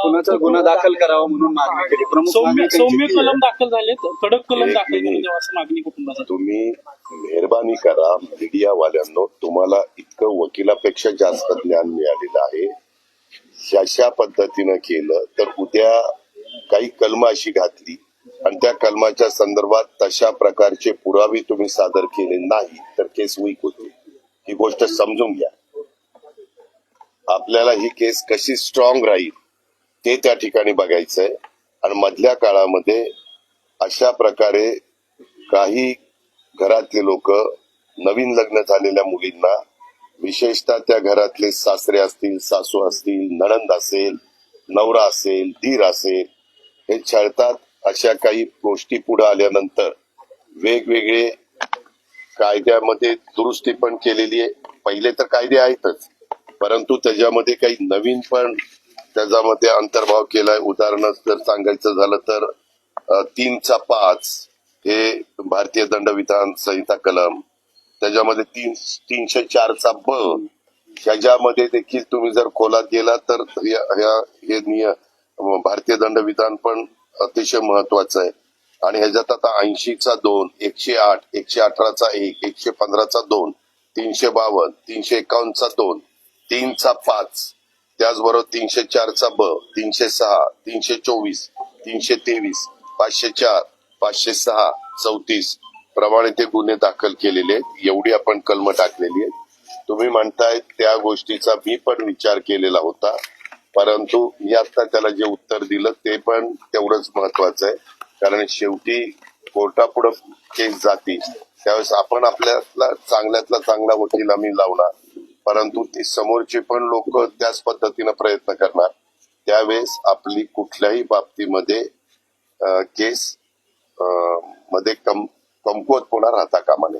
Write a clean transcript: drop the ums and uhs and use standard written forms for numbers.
खुनाचा गुन्हा दाखल करावा म्हणून मागणी केली. प्रमुख मागणी सौम्य त्यांची कलम दाखल झालेत, कडक कलम दाखल करून द्यावं असं मागणी कुटुंबाचा. तुम्ही मेहरबानी करा मीडियावाल्यांनो, तुम्हाला इतकं वकिलापेक्षा जास्त ज्ञान मिळालेलं आहे. अशा पद्धतीनं केलं तर उद्या काही कलम अशी घातली आणि त्या कलमाच्या संदर्भात तशा प्रकारचे पुरावे तुम्ही सादर केले नाही तर केस वीक होते. ही गोष्ट समजून घ्या. आपल्याला ही केस कशी स्ट्रॉंग राहील ते त्या ठिकाणी बघायचंय. आणि मधल्या काळामध्ये अशा प्रकारे काही घरातले लोक नवीन लग्न झालेल्या मुलींना, विशेषतः त्या घरातले सासरे असतील, सासू असतील, नणंद असेल, नवरा असेल, दीर असेल, हे छळतात. अशा काही गोष्टी पुढे आल्यानंतर वेगवेगळे कायद्यामध्ये दुरुस्ती पण केलेली आहे. पहिले तर कायदे आहेतच, परंतु त्याच्यामध्ये काही नवीन पण त्याच्यामध्ये अंतर्भाव केलाय. उदाहरण जर सांगायचं झालं तर 3(5) हे भारतीय दंडविधान संहिता कलम, त्याच्यामध्ये 304(ब), ह्याच्यामध्ये देखील तुम्ही जर खोलात गेला तर हे भारतीय दंडविधान पण अतिशय महत्वाचं आहे. आणि ह्याच्यात आता 80(2), 108, 118(1), 115(2), 352, 351(2), 3(5), त्याचबरोबर 304(ब), 306, 324, 323, 504, 506, 34 प्रमाणे ते गुन्हे दाखल केलेले आहेत. एवढी आपण कलम टाकलेली आहेत. तुम्ही म्हणताय त्या गोष्टीचा मी पण विचार केलेला होता, परंतु मी आता त्याला जे उत्तर दिलं ते पण तेवढंच महत्वाचं आहे. कारण शेवटी कोर्टापुढे केस जाते त्यावेळेस आपण आपल्याला चांगल्यातला चांगला वकील आम्ही लावणार, परंतु ती समोरचे पण लोक त्याच पद्धतीनं प्रयत्न करणार. त्यावेळेस आपली कुठल्याही बाबतीमध्ये केस मध्ये कमकुवतपणा राहता कामा नये.